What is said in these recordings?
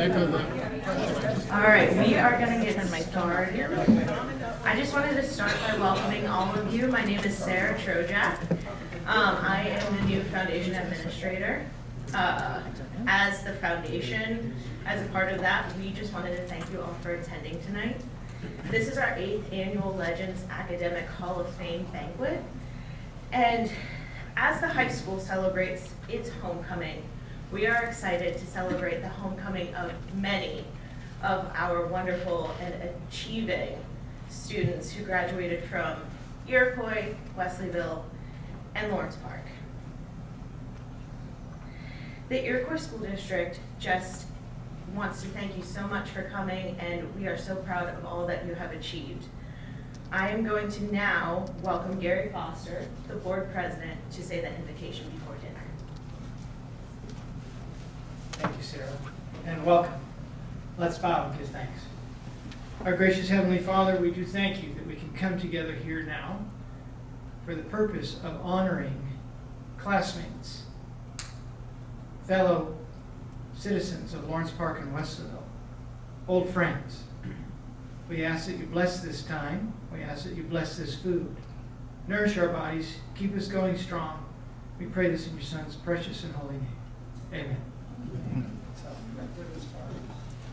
All right, we are going to get started here. I just wanted to start by welcoming all of you. My name is Sarah Trojak. I am the new foundation administrator. As the foundation, as a part of that, we just wanted to thank you all for attending tonight. This is our 8th annual Legends Academic Hall of Fame banquet. And as the high school celebrates its homecoming, we are excited to celebrate the homecoming of many of our wonderful and achieving students who graduated from Iroquois, Wesleyville, and Lawrence Park. The Iroquois School District just wants to thank you so much for coming, and we are so proud of all that you have achieved. I am going to now welcome Gary Foster, the board president, to say the invocation before dinner. Thank you, Sarah, and welcome. Let's bow and give thanks. Our gracious Heavenly Father, we do thank you that we can come together here now for the purpose of honoring classmates, fellow citizens of Lawrence Park and Wesleyville, old friends. We ask that you bless this time. We ask that you bless this food. Nourish our bodies. Keep us going strong. We pray this in your Son's precious and holy name. Amen.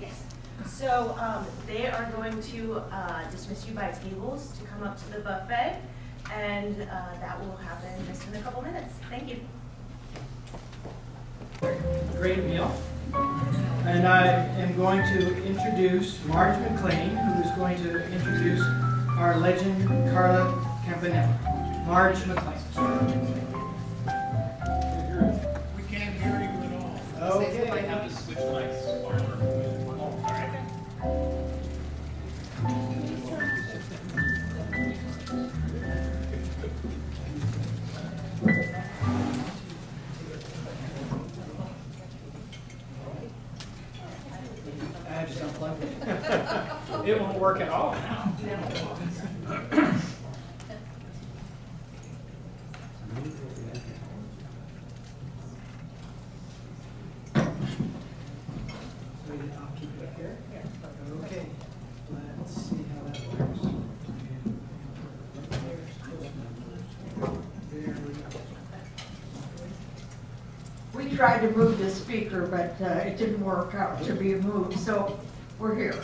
Yes. So they are going to dismiss you by tables to come up to the buffet, and that will happen just in a couple minutes. Thank you. Great meal. And I am going to introduce Marge McLean, who is going to introduce our legend, Carla Campanella. Marge McLean. We can't hear you at all. Okay. I have to switch mics. All right. I just unplugged it. It won't work at all now. I'll keep it up here. Okay. Let's see how that works. There we go. We tried to move the speaker, but it didn't work out to be moved, so we're here.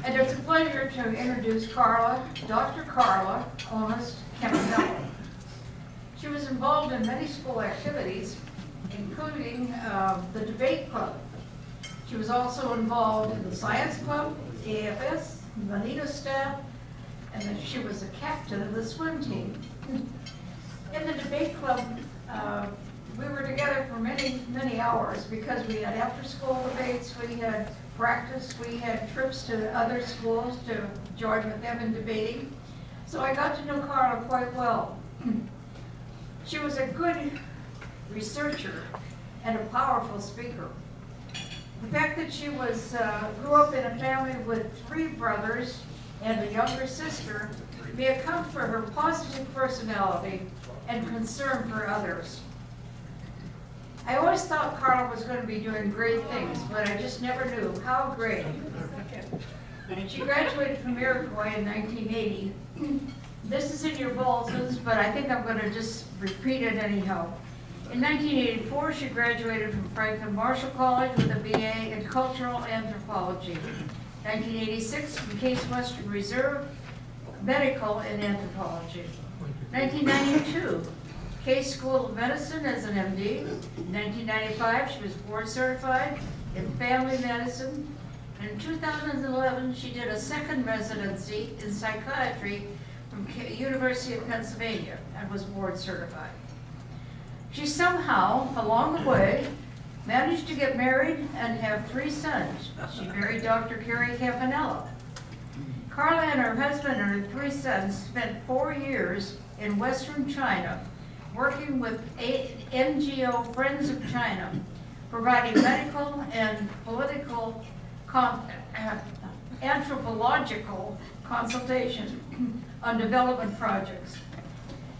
And it's a pleasure to introduce Carla, Dr. Carla Honest Campanella. She was involved in many school activities, including the debate club. She was also involved in the science club, the AFS, Manita staff, and then she was a captain of the swim team. In the debate club, we were together for many, many hours because we had after-school debates, we had practice, we had trips to other schools to join with them in debating. So I got to know Carla quite well. She was a good researcher and a powerful speaker. The fact that she was grew up in a family with 3 brothers and a younger sister may account for her positive personality and concern for others. I always thought Carla was going to be doing great things, but I just never knew how great. She graduated from Iroquois in 1980. This is in your bulletins, but I think I'm going to just repeat it anyhow. In 1984, she graduated from Franklin Marshall College with a BA in Cultural Anthropology. 1986, from Case Western Reserve, Medical in Anthropology. 1992, Case School of Medicine as an MD. In 1995, she was board certified in family medicine. And in 2011, she did a second residency in psychiatry from University of Pennsylvania and was board certified. She somehow, along the way, managed to get married and have 3 sons. She married Dr. Carrie Campanella. Carla and her husband and her 3 sons spent 4 years in Western China working with NGO Friends of China, providing medical and political anthropological consultation on development projects.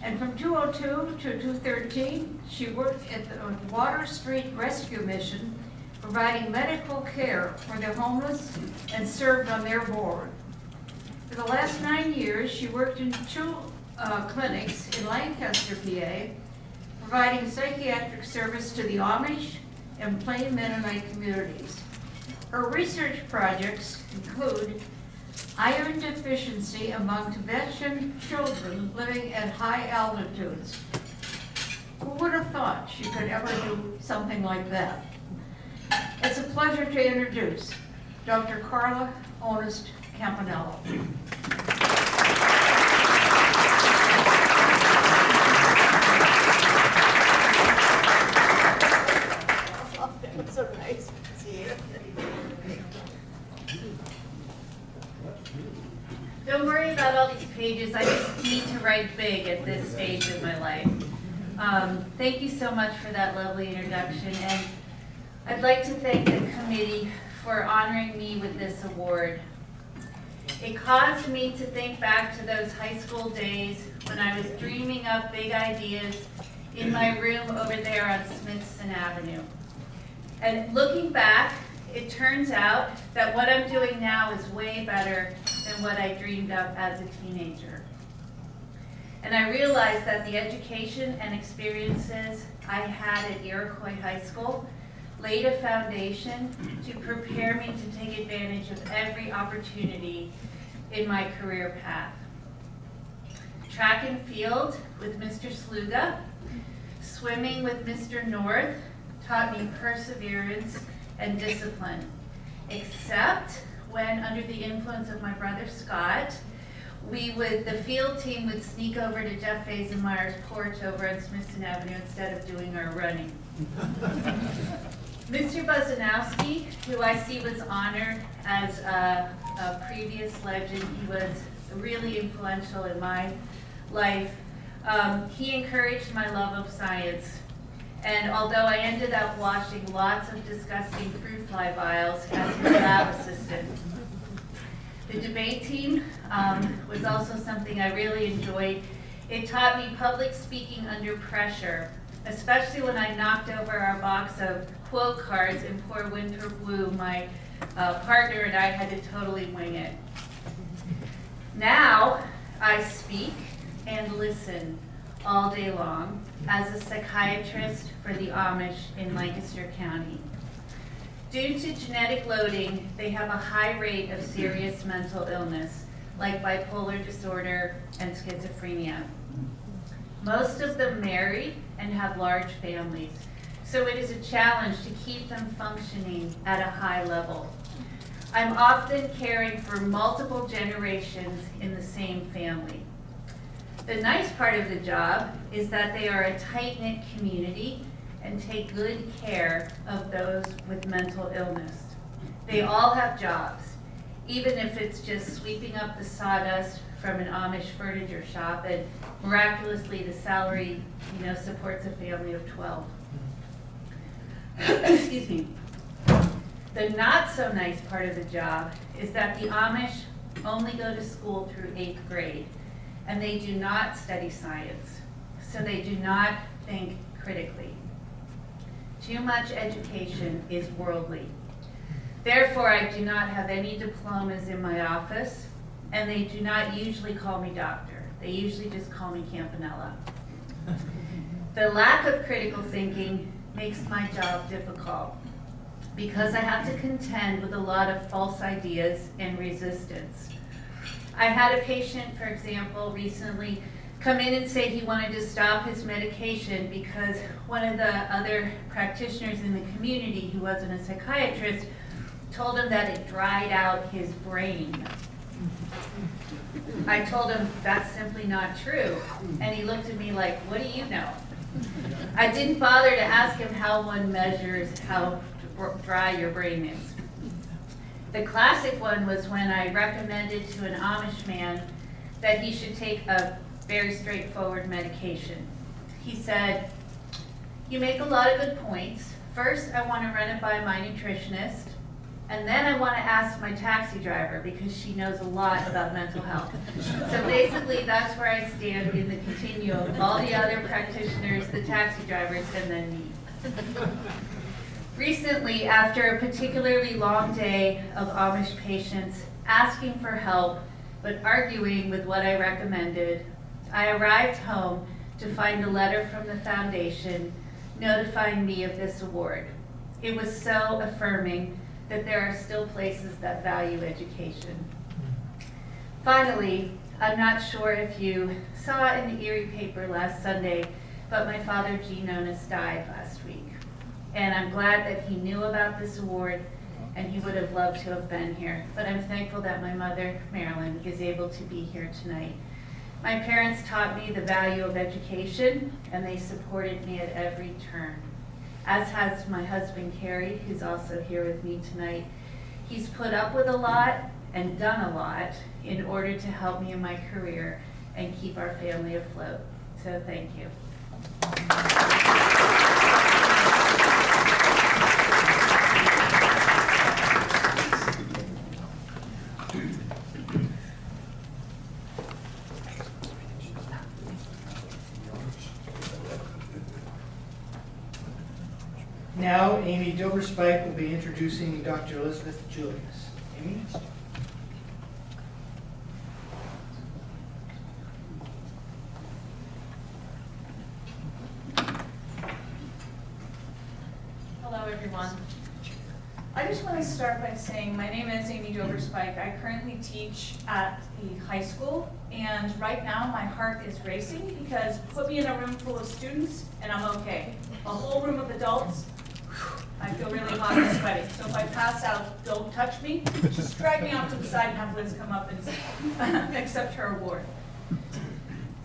And from 2002 to 2013, she worked at the Water Street Rescue Mission providing medical care for the homeless, and served on their board. For the last 9 years, she worked in two clinics in Lancaster, PA, providing psychiatric service to the Amish and Plain Mennonite communities. Her research projects include iron deficiency among Tibetan children living at high altitudes. Who would have thought she could ever do something like that? It's a pleasure to introduce Dr. Carla Onest Campanello. So nice to see you. Don't worry about all these pages. I just need to write big at this stage of my life. Thank you so much for that lovely introduction, and I'd like to thank the committee for honoring me with this award. It caused me to think back to those high school days when I was dreaming up big ideas in my room over there on Smithson Avenue. And looking back, it turns out that what I'm doing now is way better than what I dreamed of as a teenager. And I realized that the education and experiences I had at Iroquois High School laid a foundation to prepare me to take advantage of every opportunity in my career path. Track and field with Mr. Sluga, swimming with Mr. North taught me perseverance and discipline, except when under the influence of my brother Scott, the field team would sneak over to Jeff Fazenmeyer's porch over on Smithson Avenue instead of doing our running. Mr. Buzanowski, who I see was honored as a previous legend, he was really influential in my life. He encouraged my love of science. And although I ended up washing lots of disgusting fruit fly vials as his lab assistant. The debate team was also something I really enjoyed. It taught me public speaking under pressure, especially when I knocked over our box of quote cards and poor Winter Blue, my partner and I had to totally wing it. Now I speak and listen all day long as a psychiatrist for the Amish in Lancaster County. Due to genetic loading, they have a high rate of serious mental illness, like bipolar disorder and schizophrenia. Most of them marry and have large families, so it is a challenge to keep them functioning at a high level. I'm often caring for multiple generations in the same family. The nice part of the job is that they are a tight-knit community and take good care of those with mental illness. They all have jobs, even if it's just sweeping up the sawdust from an Amish furniture shop, and miraculously the salary, supports a family of 12. Excuse me. The not so nice part of the job is that the Amish only go to school through 8th grade, and they do not study science, so they do not think critically. Too much education is worldly. Therefore, I do not have any diplomas in my office, and they do not usually call me doctor. They usually just call me Campanella. The lack of critical thinking makes my job difficult because I have to contend with a lot of false ideas and resistance. I had a patient, for example, recently come in and say he wanted to stop his medication because one of the other practitioners in the community who wasn't a psychiatrist told him that it dried out his brain. I told him that's simply not true, and he looked at me like, what do you know? I didn't bother to ask him how one measures how dry your brain is. The classic one was when I recommended to an Amish man that he should take a very straightforward medication. He said, you make a lot of good points. First, I want to run it by my nutritionist, and then I want to ask my taxi driver because she knows a lot about mental health. So basically, that's where I stand in the continuum. All the other practitioners, the taxi drivers, and then me. Recently, after a particularly long day of Amish patients asking for help but arguing with what I recommended, I arrived home to find a letter from the foundation notifying me of this award. It was so affirming that there are still places that value education. Finally, I'm not sure if you saw in the Erie paper last Sunday, but my father, Gene Onis, died last week. And I'm glad that he knew about this award, and he would have loved to have been here. But I'm thankful that my mother, Marilyn, is able to be here tonight. My parents taught me the value of education, and they supported me at every turn, as has my husband, Carrie, who's also here with me tonight. He's put up with a lot and done a lot in order to help me in my career and keep our family afloat. So thank you. Now, Amy Doberspike will be introducing Dr. Elizabeth Julius. Amy? Hello, everyone. I just want to start by saying my name is Amy Doberspike. I currently teach at the high school, and right now my heart is racing because put me in a room full of students and I'm okay. A whole room of adults, I feel really hot and sweaty. So if I pass out, don't touch me. Just drag me off to the side and have Liz come up and accept her award.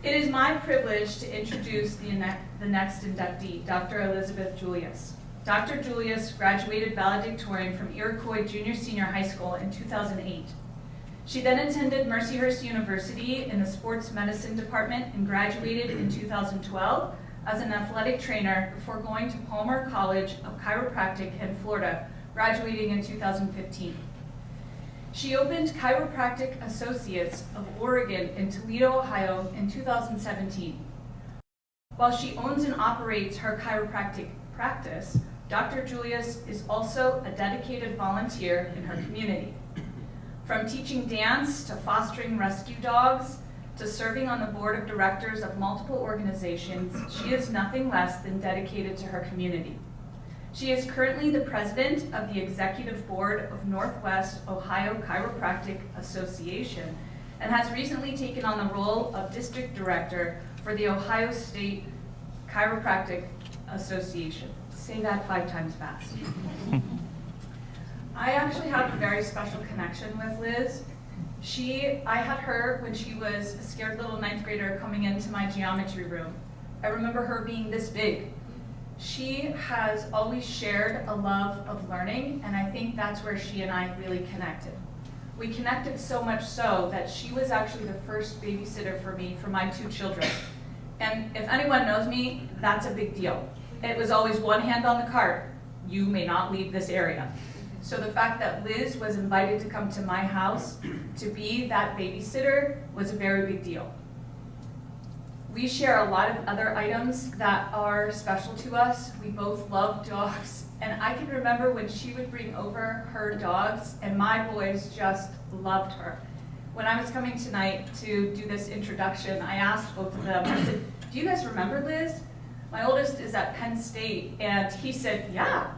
It is my privilege to introduce the next inductee, Dr. Elizabeth Julius. Dr. Julius graduated valedictorian from Iroquois Junior Senior High School in 2008. She then attended Mercyhurst University in the sports medicine department and graduated in 2012 as an athletic trainer before going to Palmer College of Chiropractic in Florida, graduating in 2015. She opened Chiropractic Associates of Oregon in Toledo, Ohio in 2017. While she owns and operates her chiropractic practice, Dr. Julius is also a dedicated volunteer in her community. From teaching dance to fostering rescue dogs to serving on the board of directors of multiple organizations, she is nothing less than dedicated to her community. She is currently the president of the executive board of Northwest Ohio Chiropractic Association and has recently taken on the role of district director for the Ohio State Chiropractic Association. Say that 5 times fast. I actually have a very special connection with Liz. I had her when she was a scared little 9th grader coming into my geometry room. I remember her being this big. She has always shared a love of learning, and I think that's where she and I really connected. We connected so much so that she was actually the first babysitter for me for my 2 children. And if anyone knows me, that's a big deal. It was always one hand on the cart. You may not leave this area. So the fact that Liz was invited to come to my house to be that babysitter was a very big deal. We share a lot of other items that are special to us. We both love dogs. And I can remember when she would bring over her dogs and my boys just loved her. When I was coming tonight to do this introduction, I asked both of them, I said, do you guys remember Liz? My oldest is at Penn State, and he said, yeah.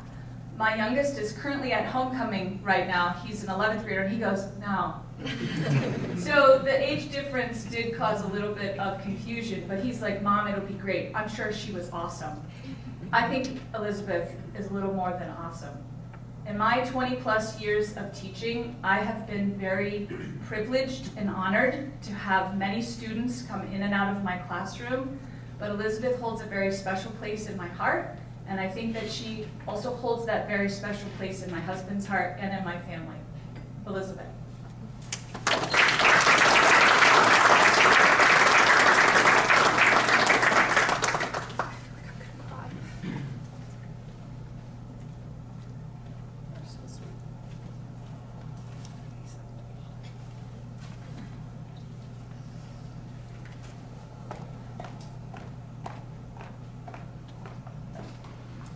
My youngest is currently at homecoming right now. He's an 11th grader, and he goes, no. So the age difference did cause a little bit of confusion, but he's like, Mom, it'll be great. I'm sure she was awesome. I think Elizabeth is a little more than awesome. In my 20+ years of teaching, I have been very privileged and honored to have many students come in and out of my classroom, but Elizabeth holds a very special place in my heart, and I think that she also holds that very special place in my husband's heart and in my family. Elizabeth.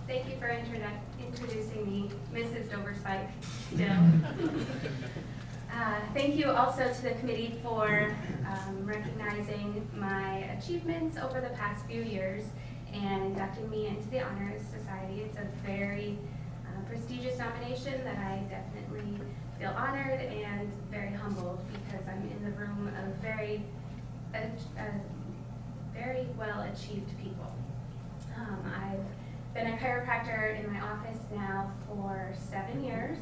Thank you for introducing me, Mrs. Doverspike, still. Thank you also to the committee for recognizing my achievements over the past few years and inducting me into the Honors Society. It's a very prestigious nomination that I definitely feel honored and very humbled because I'm in the room of very well achieved people. I've been a chiropractor in my office now for 7 years,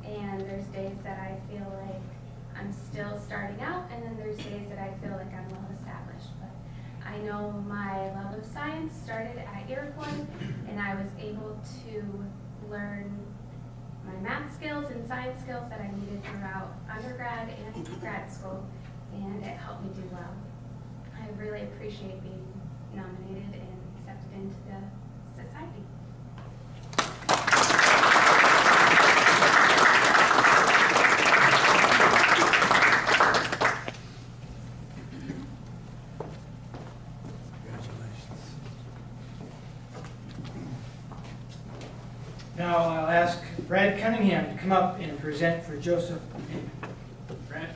and there's days that I feel like I'm still starting out, and then there's days that I feel like I'm well established. But I know my love of science started at Iroquois, and I was able to learn my math skills and science skills that I needed throughout undergrad and grad school, and it helped me do well. I really appreciate being nominated and accepted into the society. Now I'll ask Brad Cunningham to come up and present for Joseph. Brad?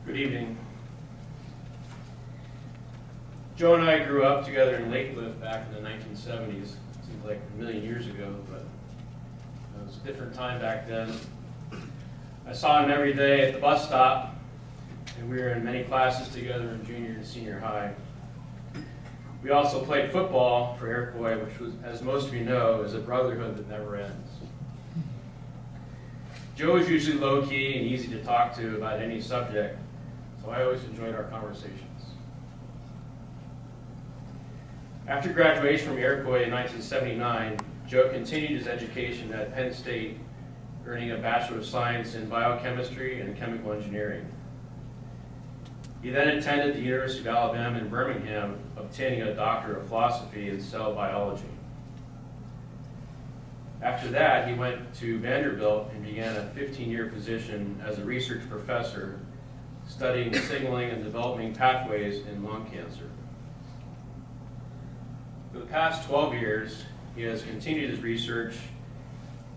Good evening. Joe and I grew up together in Lakeland back in the 1970s. Seems like a million years ago, but it was a different time back then. I saw him every day at the bus stop, and we were in many classes together in junior and senior high. We also played football for Iroquois, which was, as most of you know, is a brotherhood that never ends. Joe is usually low-key and easy to talk to about any subject, so I always enjoyed our conversations. After graduation from Iroquois in 1979, Joe continued his education at Penn State, earning a Bachelor of Science in Biochemistry and Chemical Engineering. He then attended the University of Alabama in Birmingham, obtaining a Doctor of Philosophy in Cell Biology. After that, he went to Vanderbilt and began a 15-year position as a research professor, studying signaling and developing pathways in lung cancer. For the past 12 years, he has continued his research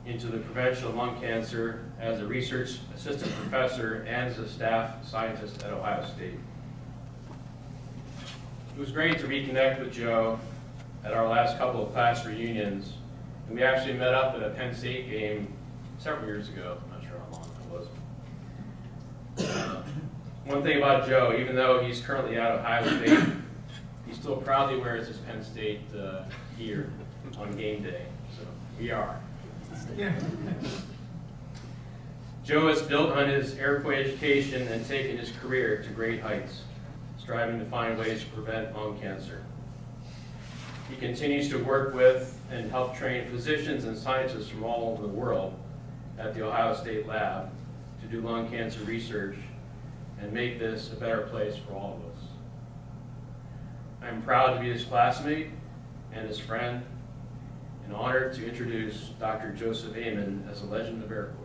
into the prevention of lung cancer as a research assistant professor and as a staff scientist at Ohio State. It was great to reconnect with Joe at our last couple of class reunions, and we actually met up at a Penn State game several years ago. I'm not sure how long it was. One thing about Joe, even though he's currently at Ohio State, he still proudly wears his Penn State gear on game day. So we are. Joe has built on his Iroquois education and taken his career to great heights, striving to find ways to prevent lung cancer. He continues to work with and help train physicians and scientists from all over the world at the Ohio State Lab to do lung cancer research and make this a better place for all of us. I'm proud to be his classmate and his friend, and honored to introduce Dr. Joseph Amon as a legend of Iroquois.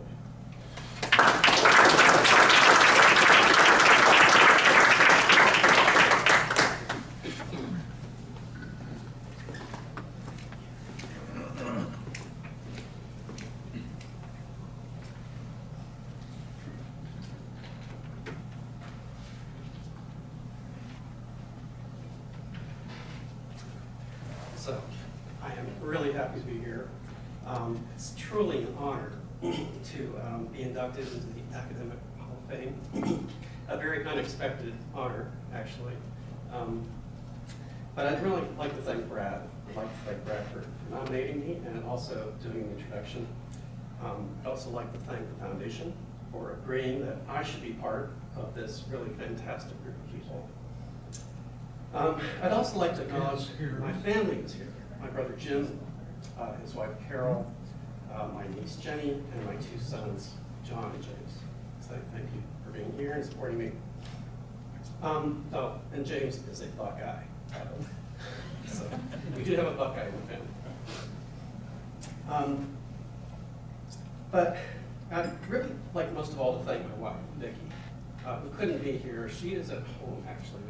So, I am really happy to be here. It's truly an honor to be inducted into the Academic Hall of Fame. A very unexpected honor, actually. But I'd really like to thank Brad. I'd like to thank Brad for nominating me and also doing the introduction. I'd also like to thank the foundation for agreeing that I should be part of this really fantastic group of people. I'd also like to acknowledge my family is here. My brother Jim, his wife Carol, my niece Jenny, and my two sons, John and James. So thank you for being here and supporting me. Oh, and James is a Buckeye, by the way. So we do have a Buckeye in the family. But I'd really like most of all to thank my wife, Vicki, who couldn't be here. She is at home, actually.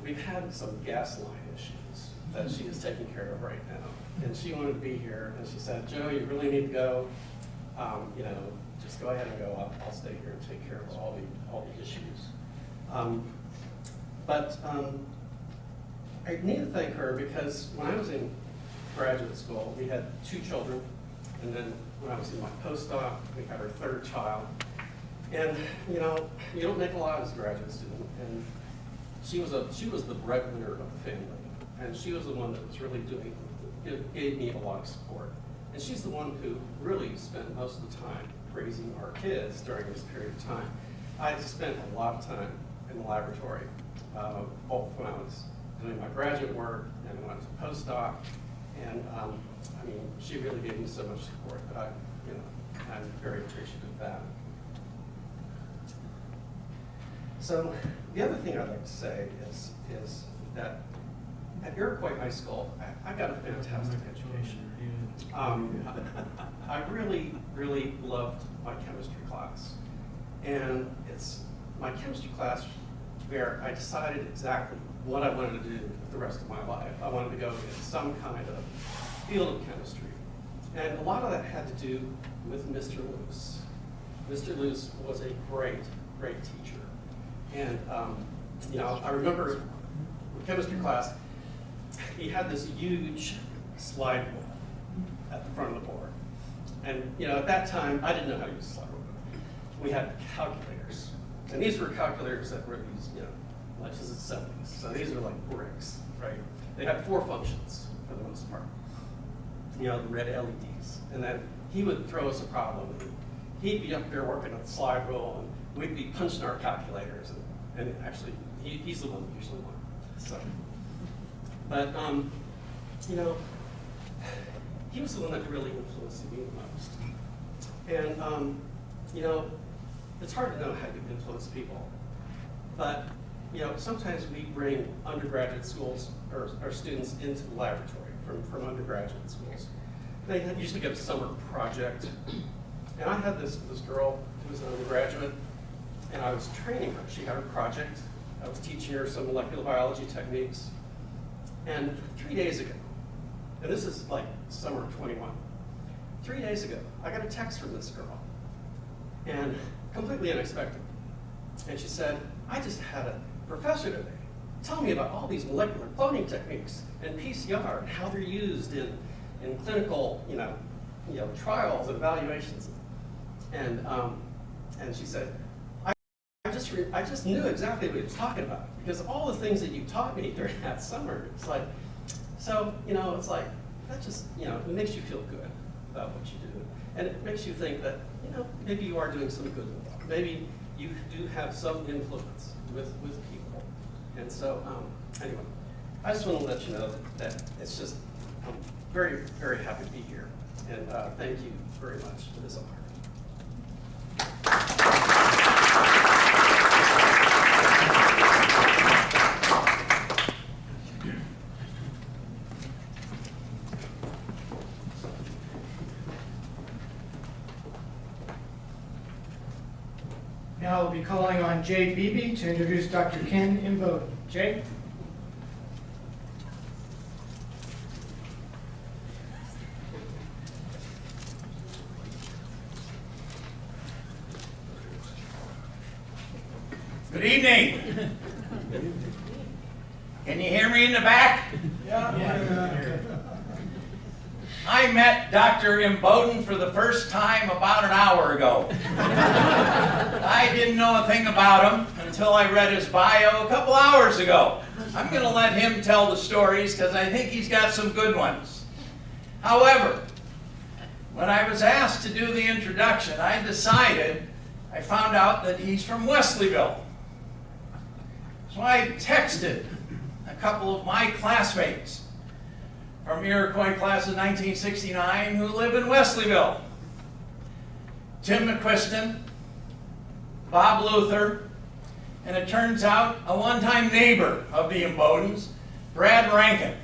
We've had some gas line issues that she is taking care of right now. And she wanted to be here, and she said, Joe, you really need to go. You know, just go ahead and go. I'll stay here and take care of all the issues. I need to thank her because when I was in graduate school, we had 2 children, and then when I was in my postdoc, we had our 3rd child. And you know, you don't make a lot as a graduate student, and she was the breadwinner of the family, and she was the one that was really gave me a lot of support. And she's the one who really spent most of the time raising our kids during this period of time. I spent a lot of time in the laboratory, both when I was doing my graduate work and when I was a postdoc. And I mean, she really gave me so much support that I'm very appreciative of that. So the other thing I'd like to say is that at Iroquois High School, I got a fantastic education. I really, really loved my chemistry class. And it's my chemistry class where I decided exactly what I wanted to do with the rest of my life. I wanted to go in some kind of field of chemistry. And a lot of that had to do with Mr. Luce. Mr. Luce was a great, great teacher. And you know, I remember in chemistry class, he had this huge slide rule at the front of the board. And you know, at that time, I didn't know how to use a slide rule. We had calculators. And these were calculators that were these, you know, like this is the 70s. So these are like bricks, right? They had 4 functions for the most part. You know, the red LEDs. And then he would throw us a problem. And he'd be up there working on the slide rule, and we'd be punching our calculators. And actually, he's the one that usually won. So, but you know, he was the one that really influenced me the most. And you know, it's hard to know how you influence people, but you know, sometimes we bring undergraduate schools or students into the laboratory from undergraduate schools. They usually get a summer project, and I had this girl who was an undergraduate, and I was training her. She had her project. I was teaching her some molecular biology techniques, and 3 days ago, and this is like summer of 21, 3 days ago, I got a text from this girl, and completely unexpected. And she said, I just had a professor today tell me about all these molecular cloning techniques and PCR and how they're used in clinical, you know, trials and evaluations. And she said, I just knew exactly what he was talking about because all the things that you taught me during that summer. It's like, so you know, it's like that just, you know, it makes you feel good about what you do, and it makes you think that, you know, maybe you are doing some good with it. Maybe you do have some influence with people. And so anyway, I just want to let you know that it's just, I'm very, very happy to be here, and thank you very much for this honor. Now I'll be calling on Jay Beebe to introduce Dr. Ken Imboden. Jay? Good evening. Can you hear me in the back? Yeah. I met Dr. Imboden for the first time about an hour ago. I didn't know a thing about him until I read his bio a couple hours ago. I'm going to let him tell the stories because I think he's got some good ones. However, when I was asked to do the introduction, I found out that he's from Wesleyville. So I texted a couple of my classmates from Iroquois class of 1969 who live in Wesleyville. Tim McQuiston, Bob Luther, and it turns out a one-time neighbor of the Imbodens, Brad Rankin.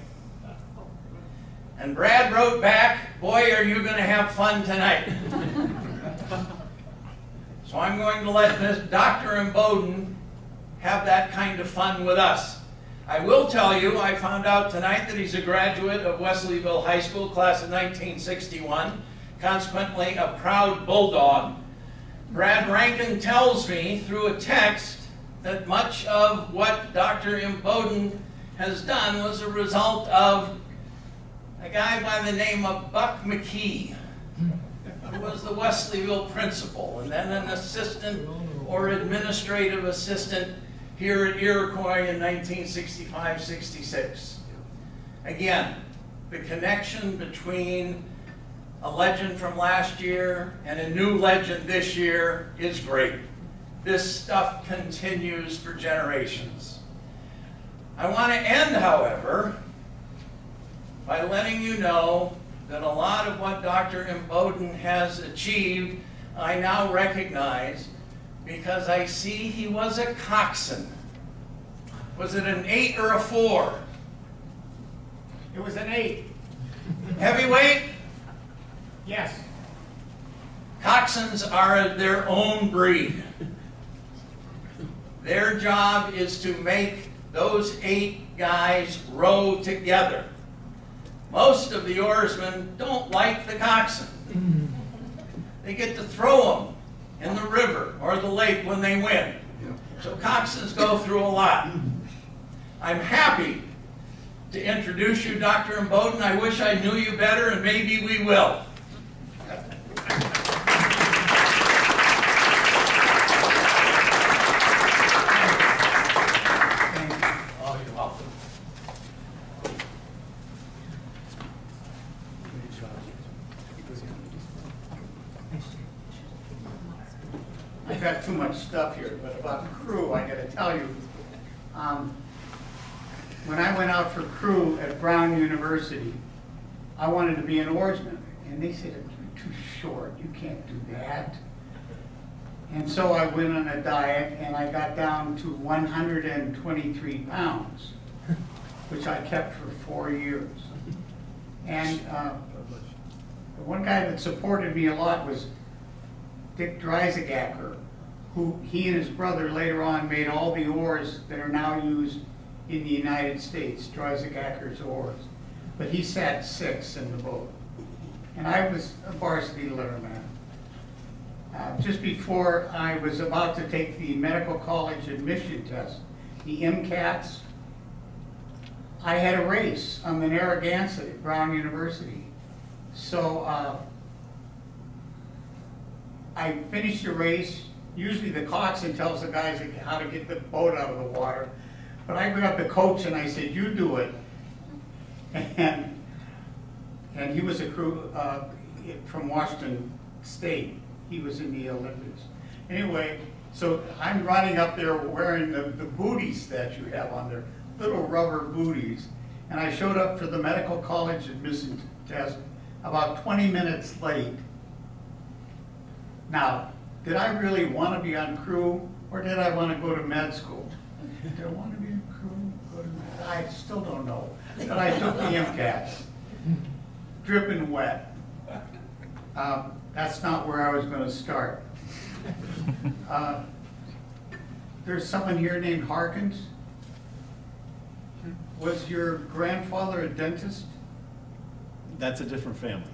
And Brad wrote back, boy, are you going to have fun tonight. So I'm going to let Miss Dr. Imboden have that kind of fun with us. I will tell you, I found out tonight that he's a graduate of Wesleyville High School, class of 1961, consequently a proud Bulldog. Brad Rankin tells me through a text that much of what Dr. Imboden has done was a result of a guy by the name of Buck McKee, who was the Wesleyville principal, and then an assistant or administrative assistant here at Iroquois in 1965-66. Again, the connection between a legend from last year and a new legend this year is great. This stuff continues for generations. I want to end, however, by letting you know that a lot of what Dr. Imboden has achieved, I now recognize because I see he was a coxswain. Was it an 8 or a 4? It was an 8. Heavyweight? Yes. Coxswains are their own breed. Their job is to make those 8 guys row together. Most of the oarsmen don't like the coxswain. They get to throw them in the river or the lake when they win. So coxswains go through a lot. I'm happy to introduce you, Dr. Imboden. I wish I knew you better, and maybe we will. Oh, you're welcome. I've got too much stuff here, but about crew, I gotta tell you, when I went out for crew at Brown University, I wanted to be an oarsman, and they said, you're too short, you can't do that. And so I went on a diet, and I got down to 123 pounds, which I kept for 4 years. And the one guy that supported me a lot was Dick Dreisagacker, who he and his brother later on made all the oars that are now used in the United States, Dreisagacker's oars. But he sat 6 in the boat. And I was a varsity letterman. Just before I was about to take the medical college admission test, the MCATs, I had a race on the Narragansett at Brown University. So I finished the race. Usually the coxswain tells the guys how to get the boat out of the water. But I grabbed the coach and I said, you do it. And he was a crew from Washington State. He was in the Olympics. Anyway, so I'm running up there wearing the booties that you have on there, little rubber booties. And I showed up for the medical college admission test about 20 minutes late. Now, did I really want to be on crew, or did I want to go to med school? Did I want to be on crew? Go to med? I still don't know. But I took the MCATs, dripping wet. That's not where I was going to start. There's someone here named Harkins. Was your grandfather a dentist? That's a different family.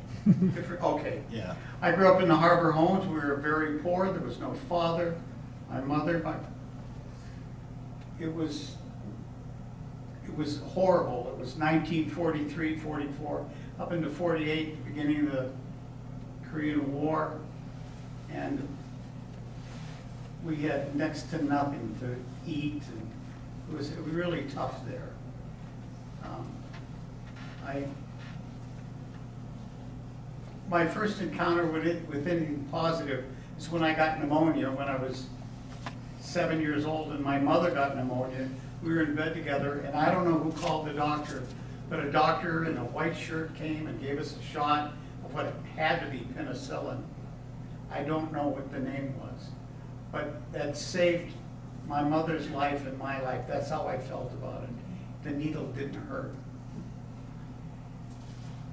Different, okay. Yeah. I grew up in the Harbor Homes. We were very poor. There was no father. My mother, it was horrible. It was 1943, 44, up into 48, the beginning of the Korean War. And we had next to nothing to eat. And it was really tough there. My first encounter with anything positive is when I got pneumonia when I was 7 years old, and my mother got pneumonia. We were in bed together, and I don't know who called the doctor, but a doctor in a white shirt came and gave us a shot of what had to be penicillin. I don't know what the name was, but that saved my mother's life and my life. That's how I felt about it. The needle didn't hurt.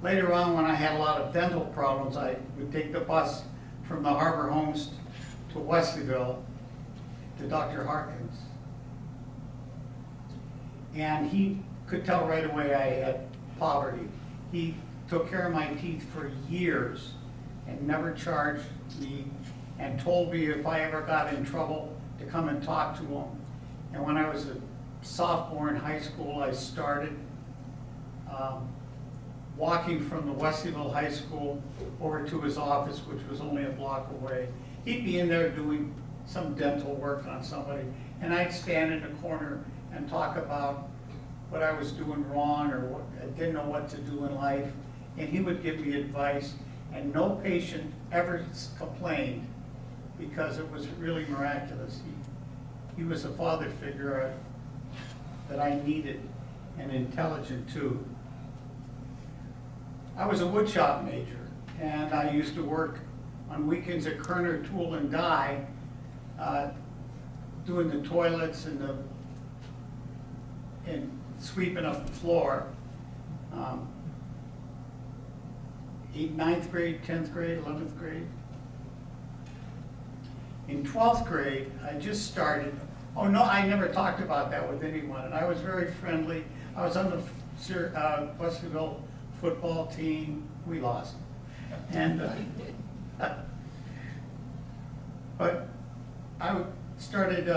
Later on, when I had a lot of dental problems, I would take the bus from the Harbor Homes to Wesleyville to Dr. Harkins. And he could tell right away I had poverty. He took care of my teeth for years and never charged me, and told me if I ever got in trouble to come and talk to him. And when I was a sophomore in high school, I started walking from the Wesleyville High School over to his office, which was only a block away. He'd be in there doing some dental work on somebody, and I'd stand in the corner and talk about what I was doing wrong or what I didn't know what to do in life, and he would give me advice, and no patient ever complained, because it was really miraculous. He was a father figure that I needed, and intelligent too. I was a woodshop major, and I used to work on weekends at Kerner Tool and Die, doing the toilets and sweeping up the floor. 9th grade, 10th grade, 11th grade. In 12th grade, I just started. Oh no, I never talked about that with anyone, and I was very friendly. I was on the Wesleyville football team. We lost, and but I started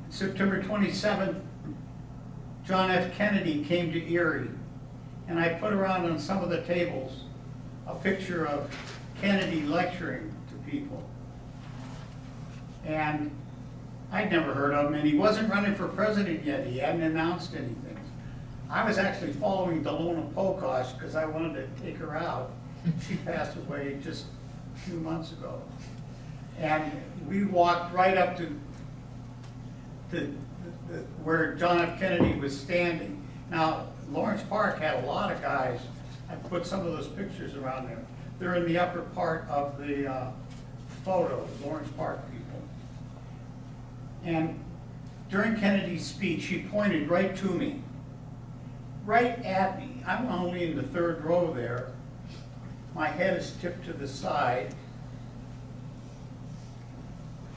September 27th. John F. Kennedy came to Erie, and I put around on some of the tables a picture of Kennedy lecturing to people. And I'd never heard of him, and he wasn't running for president yet. He hadn't announced anything. I was actually following Delona Pokosh because I wanted to take her out. She passed away just a few months ago. And we walked right up to where John F. Kennedy was standing. Now, Lawrence Park had a lot of guys. I put some of those pictures around there. They're in the upper part of the photo, Lawrence Park people. And during Kennedy's speech, he pointed right to me, right at me. I'm only in the third row there. My head is tipped to the side.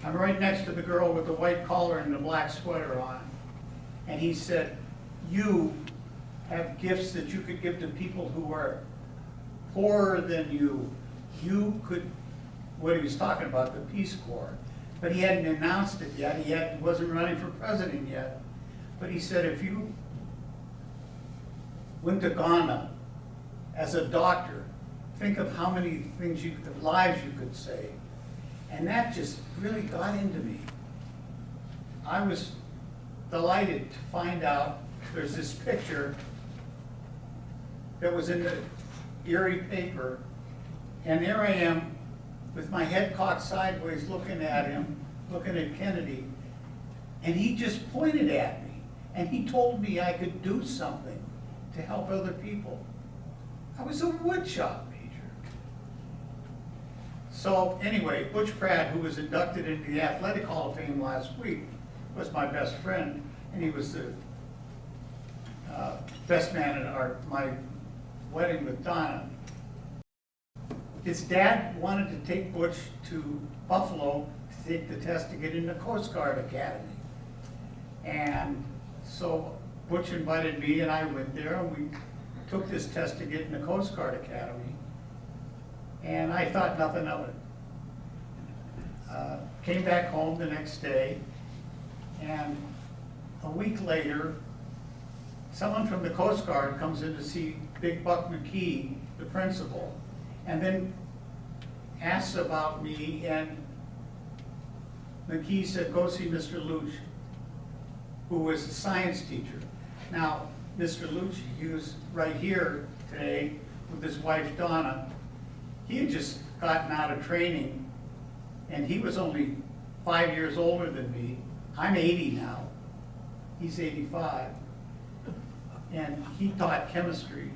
I'm right next to the girl with the white collar and the black sweater on. And he said, "You have gifts that you could give to people who are poorer than you. You could," what he was talking about, the Peace Corps. But he hadn't announced it yet. He wasn't running for president yet. But he said, if you went to Ghana as a doctor, think of how many lives you could save. And that just really got into me. I was delighted to find out there's this picture that was in the Erie paper, and there I am with my head cocked sideways looking at him, looking at Kennedy, and he just pointed at me, and he told me I could do something to help other people. I was a woodshop major. So anyway, Butch Pratt, who was inducted into the Athletic Hall of Fame last week, was my best friend, and he was the best man at my wedding with Donna. His dad wanted to take Butch to Buffalo to take the test to get into Coast Guard Academy. And so Butch invited me, and I went there, and we took this test to get into Coast Guard Academy. And I thought nothing of it. Came back home the next day, and a week later, someone from the Coast Guard comes in to see Big Buck McKee, the principal, and then asks about me, and McKee said, go see Mr. Luch, who was a science teacher. Now, Mr. Luch, he was right here today with his wife Donna. He had just gotten out of training, and he was only 5 years older than me. I'm 80 now. He's 85. And he taught chemistry.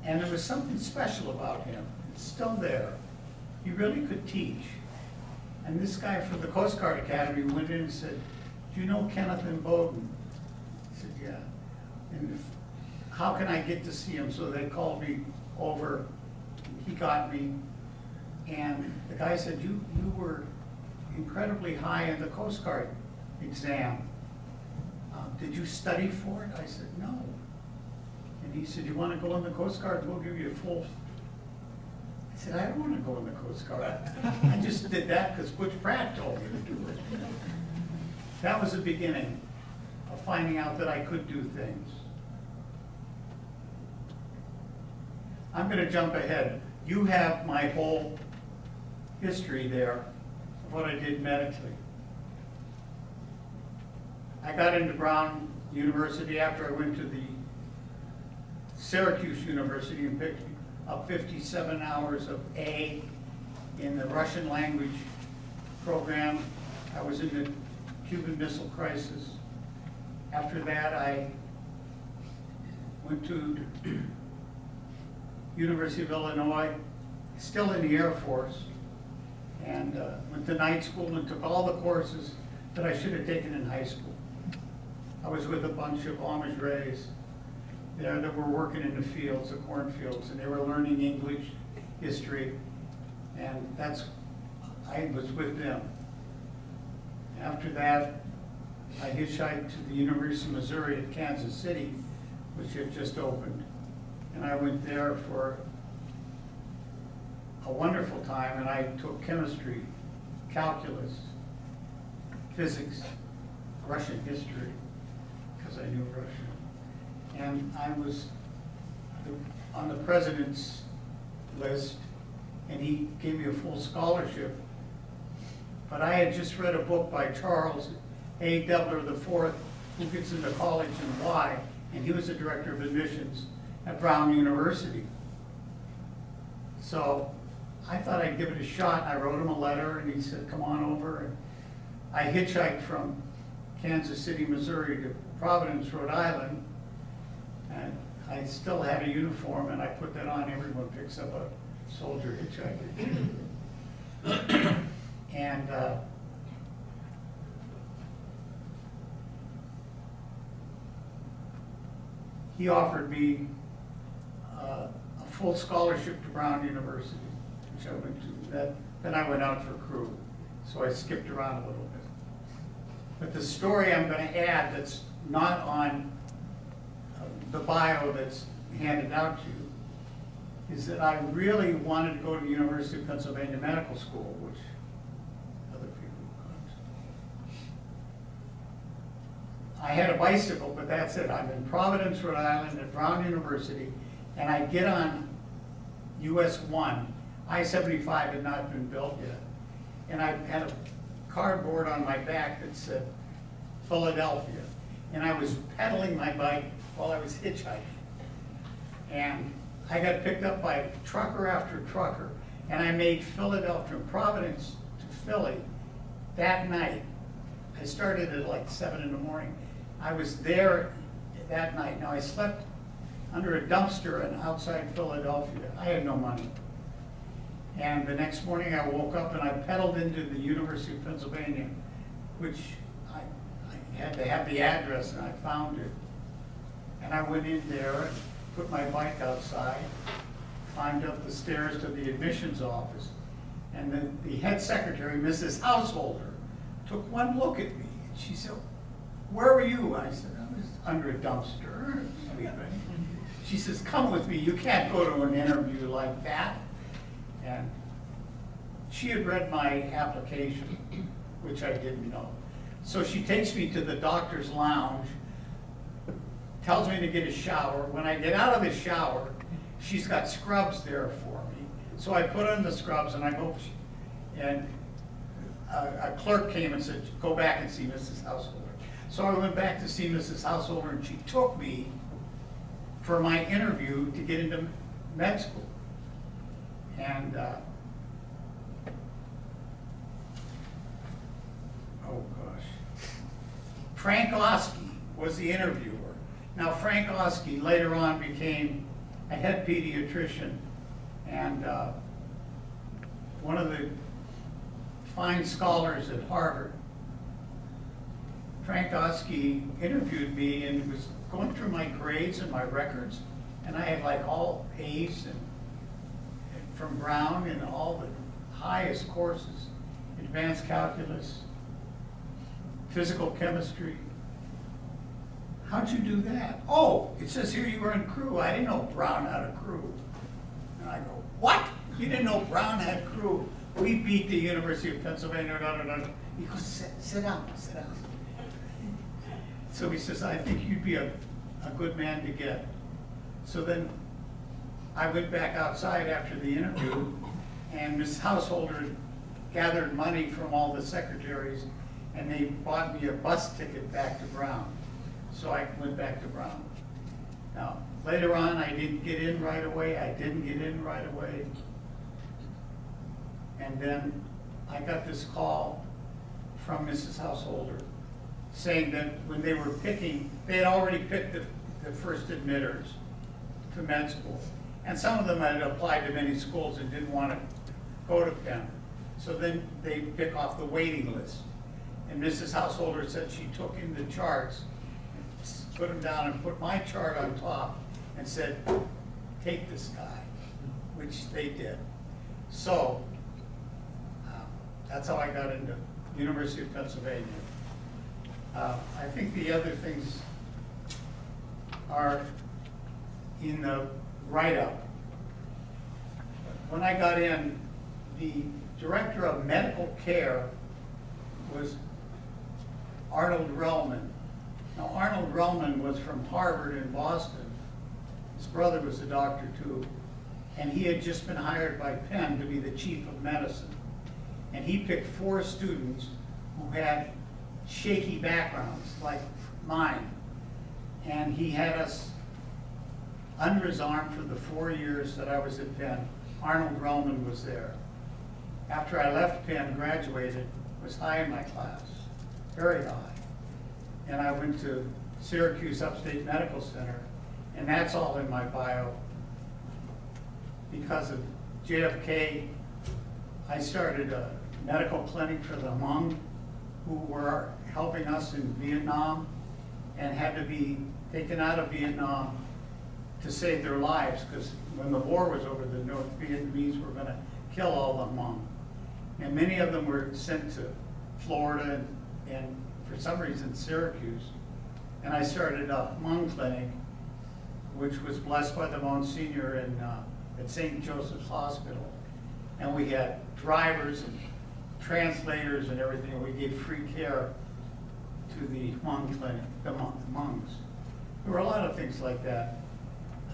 And there was something special about him. It's still there. He really could teach. And this guy from the Coast Guard Academy went in and said, do you know Kenneth and Bowden? I said, yeah. And how can I get to see him? So they called me over, he got me, and the guy said, you were incredibly high in the Coast Guard exam. Did you study for it? I said, no. And he said, you want to go in the Coast Guard? We'll give you a full. I said, I don't want to go in the Coast Guard. I just did that because Butch Pratt told me to do it. That was the beginning of finding out that I could do things. I'm going to jump ahead. You have my whole history there of what I did medically. I got into Brown University after I went to the Syracuse University and picked up 57 hours of A in the Russian language program. I was in the Cuban Missile Crisis. After that, I went to University of Illinois, still in the Air Force, and went to night school and took all the courses that I should have taken in high school. I was with a bunch of Amish Rays there that were working in the fields, the cornfields, and they were learning English, history, and I was with them. After that, I hitchhiked to the University of Missouri at Kansas City, which had just opened. And I went there for a wonderful time, and I took chemistry, calculus, physics, Russian history, because I knew Russian. And I was on the president's list, and he gave me a full scholarship. But I had just read a book by Charles A. Debler IV, Who Gets into College and Why, and he was the director of admissions at Brown University. So I thought I'd give it a shot. I wrote him a letter, and he said, come on over. And I hitchhiked from Kansas City, Missouri to Providence, Rhode Island, and I still had a uniform, and I put that on. Everyone picks up a soldier hitchhiker. And he offered me a full scholarship to Brown University, which I went to. Then I went out for crew, so I skipped around a little bit. But the story I'm going to add that's not on the bio that's handed out to you is that I really wanted to go to the University of Pennsylvania Medical School, which other people couldn't. I had a bicycle, but that's it. I'm in Providence, Rhode Island at Brown University, and I get on US 1. I-75 had not been built yet. And I had a cardboard on my back that said Philadelphia. And I was pedaling my bike while I was hitchhiking. And I got picked up by trucker after trucker, and I made Philadelphia, from Providence to Philly that night. I started at like 7 in the morning. I was there that night. Now I slept under a dumpster in outside Philadelphia. I had no money. And the next morning I woke up and I pedaled into the University of Pennsylvania, which I had to have the address, and I found it. And I went in there and put my bike outside, climbed up the stairs to the admissions office, and then the head secretary, Mrs. Householder, took one look at me, and she said, "Where were you?" I said, "I was under a dumpster, sleeping." She says, "Come with me, you can't go to an interview like that." And she had read my application, which I didn't know. So she takes me to the doctor's lounge, tells me to get a shower. When I get out of the shower, she's got scrubs there for me. So I put on the scrubs and I go, and a clerk came and said, "Go back and see Mrs. Householder." So I went back to see Mrs. Householder, and she took me for my interview to get into med school. And, oh gosh, Frank Oski was the interviewer. Now Frank Oski later on became a head pediatrician, and one of the fine scholars at Harvard. Frank Oski interviewed me and was going through my grades and my records, and I had like all A's and from Brown in all the highest courses, advanced calculus, physical chemistry. How'd you do that? Oh, it says here you were in crew. I didn't know Brown had a crew. And I go, what? You didn't know Brown had crew? We beat the University of Pennsylvania. Da, da, da. He goes, sit down, sit down. So he says, I think you'd be a good man to get. So then I went back outside after the interview, and Miss Householder gathered money from all the secretaries, and they bought me a bus ticket back to Brown. So I went back to Brown. Now, later on, I didn't get in right away. And then I got this call from Mrs. Householder saying that when they were picking, they had already picked the first admitters to med school. And some of them had applied to many schools and didn't want to go to Penn. So then they pick off the waiting list. And Mrs. Householder said she took in the charts, put them down and put my chart on top and said, take this guy, which they did. So that's how I got into University of Pennsylvania. I think the other things are in the write-up. When I got in, the director of medical care was Arnold Relman. Now, Arnold Relman was from Harvard in Boston. His brother was a doctor too. And he had just been hired by Penn to be the chief of medicine. And he picked 4 students who had shaky backgrounds like mine. And he had us under his arm for the 4 years that I was at Penn. Arnold Relman was there. After I left Penn, graduated, was high in my class, very high. And I went to Syracuse Upstate Medical Center, and that's all in my bio. Because of JFK, I started a medical clinic for the Hmong who were helping us in Vietnam and had to be taken out of Vietnam to save their lives, because when the war was over, the North Vietnamese were going to kill all the Hmong. And many of them were sent to Florida and for some reason Syracuse. And I started a Hmong clinic, which was blessed by the Monsignor at St. Joseph's Hospital. And we had drivers and translators and everything, and we gave free care to the Hmong clinic, the Hmongs. There were a lot of things like that.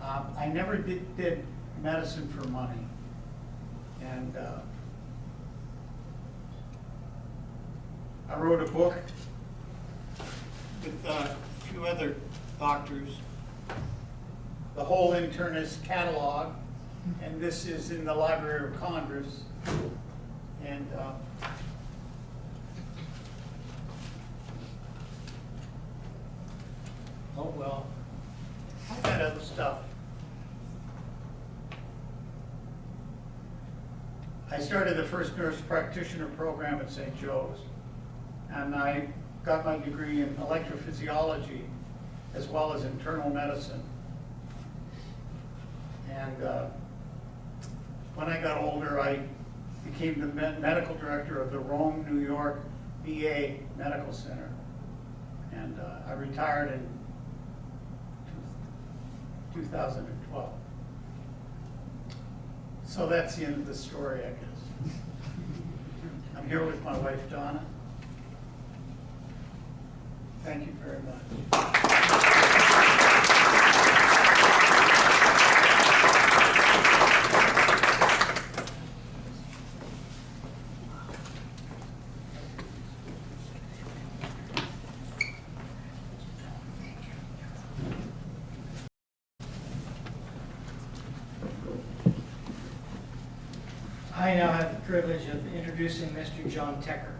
I never did medicine for money. And I wrote a book with a few other doctors, the whole internist catalog, and this is in the Library of Congress. And oh well, I got other stuff. I started the first nurse practitioner program at St. Joe's, and I got my degree in electrophysiology as well as internal medicine. And when I got older, I became the medical director of the Rome, New York VA Medical Center. And I retired in 2012. So that's the end of the story, I guess. I'm here with my wife, Donna. Thank you very much. I now have the privilege of introducing Mr. John Tecker.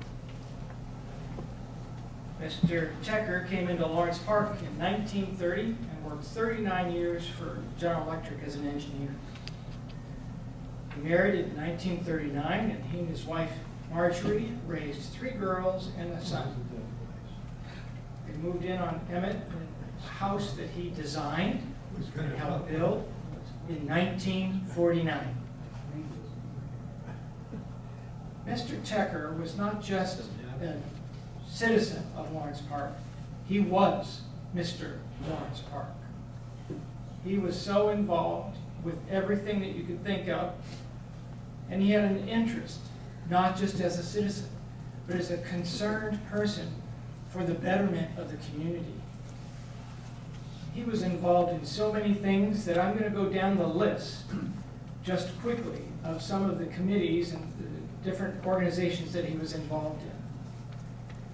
Mr. Tecker came into Lawrence Park in 1930 and worked 39 years for General Electric as an engineer. He married in 1939, and he and his wife Marjorie raised 3 girls and a son. They moved in on Emmett in house that he designed and helped build in 1949. Mr. Tecker was not just a citizen of Lawrence Park, he was Mr. Lawrence Park. He was so involved with everything that you could think of, and he had an interest, not just as a citizen, but as a concerned person for the betterment of the community. He was involved in so many things that I'm going to go down the list just quickly of some of the committees and the different organizations that he was involved in.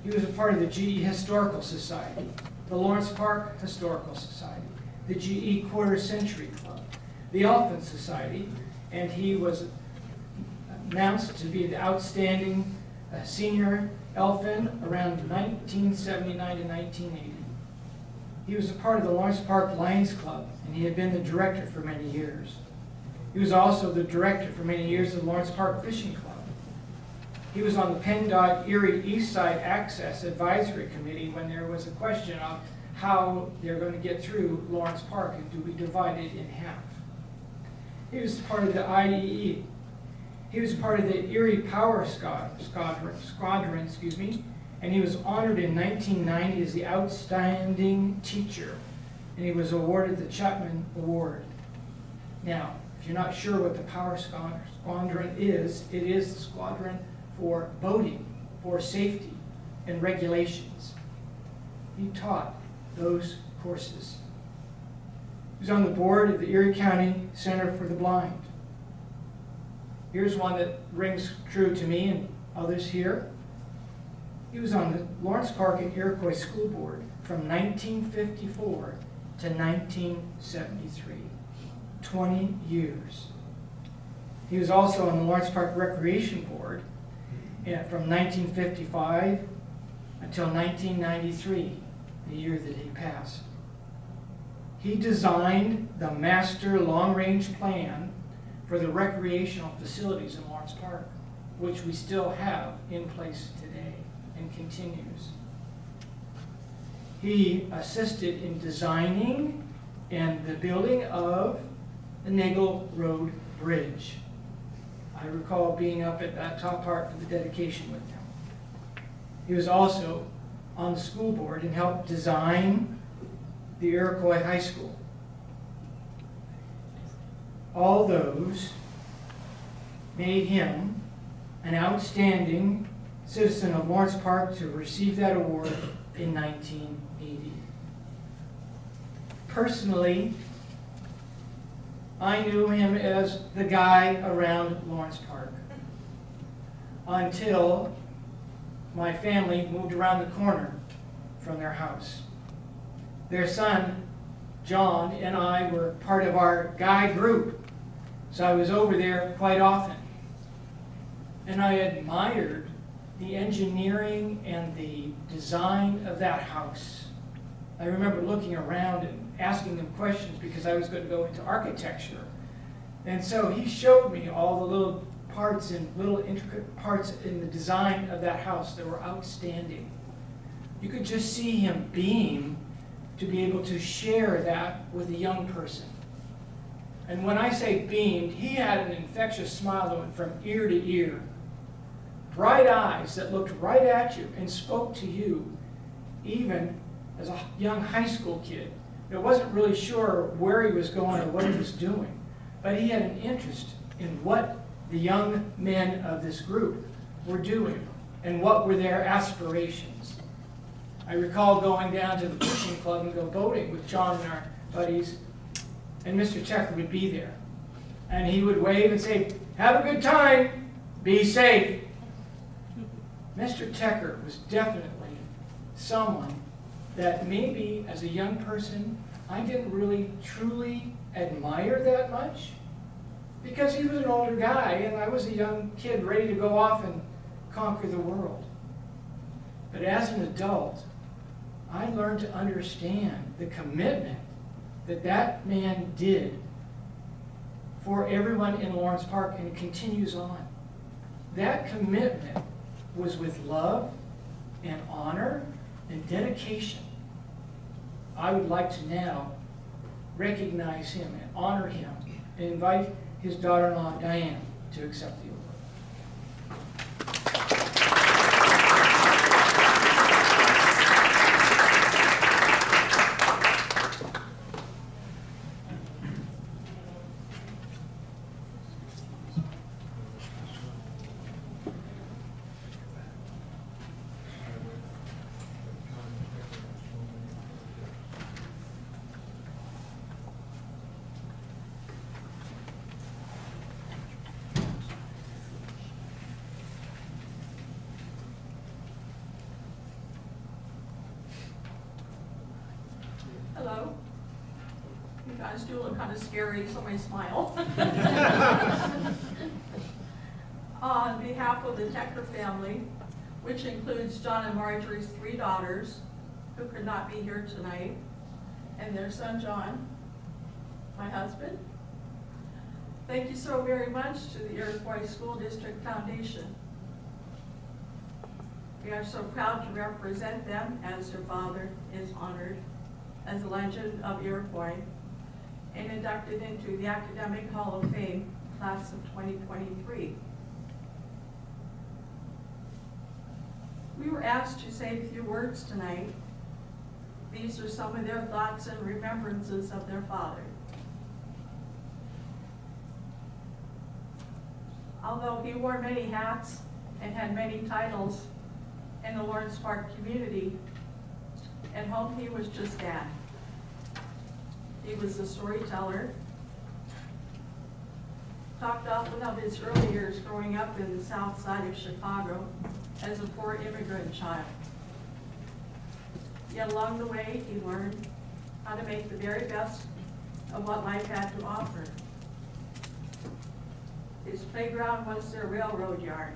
He was a part of the GE Historical Society, the Lawrence Park Historical Society, the GE Quarter Century Club, the Elfin Society, and he was announced to be the outstanding senior elfin around 1979 to 1980. He was a part of the Lawrence Park Lions Club, and he had been the director for many years. He was also the director for many years of the Lawrence Park Fishing Club. He was on the PennDOT Erie East Side Access Advisory Committee when there was a question of how they're going to get through Lawrence Park and do we divide it in half. He was part of the IEE. He was part of the Erie Power Squadron, and he was honored in 1990 as the outstanding teacher, and he was awarded the Chapman Award. Now, if you're not sure what the Power Squadron is, it is the squadron for boating, for safety and regulations. He taught those courses. He was on the board of the Erie County Center for the Blind. Here's one that rings true to me and others here. He was on the Lawrence Park and Iroquois School Board from 1954 to 1973, 20 years. He was also on the Lawrence Park Recreation Board from 1955 until 1993, the year that he passed. He designed the master long-range plan for the recreational facilities in Lawrence Park, which we still have in place today and continues. He assisted in designing and the building of the Nagel Road Bridge. I recall being up at that top part for the dedication with him. He was also on the school board and helped design the Iroquois High School. All those made him an outstanding citizen of Lawrence Park to receive that award in 1980. Personally, I knew him as the guy around Lawrence Park until my family moved around the corner from their house. Their son, John, and I were part of our guy group, so I was over there quite often. And I admired the engineering and the design of that house. I remember looking around and asking them questions because I was going to go into architecture. And so he showed me all the little parts and little intricate parts in the design of that house that were outstanding. You could just see him beam to be able to share that with a young person. And when I say beamed, he had an infectious smile that went from ear to ear. Bright eyes that looked right at you and spoke to you, even as a young high school kid that wasn't really sure where he was going or what he was doing. But he had an interest in what the young men of this group were doing and what were their aspirations. I recall going down to the fishing club and go boating with John and our buddies, and Mr. Tecker would be there. And he would wave and say, "Have a good time, be safe." Mr. Tecker was definitely someone that maybe as a young person, I didn't really truly admire that much because he was an older guy and I was a young kid ready to go off and conquer the world. But as an adult, I learned to understand the commitment that that man did for everyone in Lawrence Park, and it continues on. That commitment was with love and honor and dedication. I would like to now recognize him and honor him and invite his daughter-in-law, Diane, to accept the award. Hello. You guys do look kind of scary, so I smile. On behalf of the Tecker family, which includes John and Marjorie's 3 daughters, who could not be here tonight, and their son John, my husband, thank you so very much to the Iroquois School District Foundation. We are so proud to represent them as their father is honored as a Legend of Iroquois and inducted into the Academic Hall of Fame class of 2023. We were asked to say a few words tonight. These are some of their thoughts and remembrances of their father. Although he wore many hats and had many titles in the Lawrence Park community, at home he was just Dad. He was a storyteller, talked often of his early years growing up in the south side of Chicago as a poor immigrant child. Yet along the way, he learned how to make the very best of what life had to offer. His playground was their railroad yard.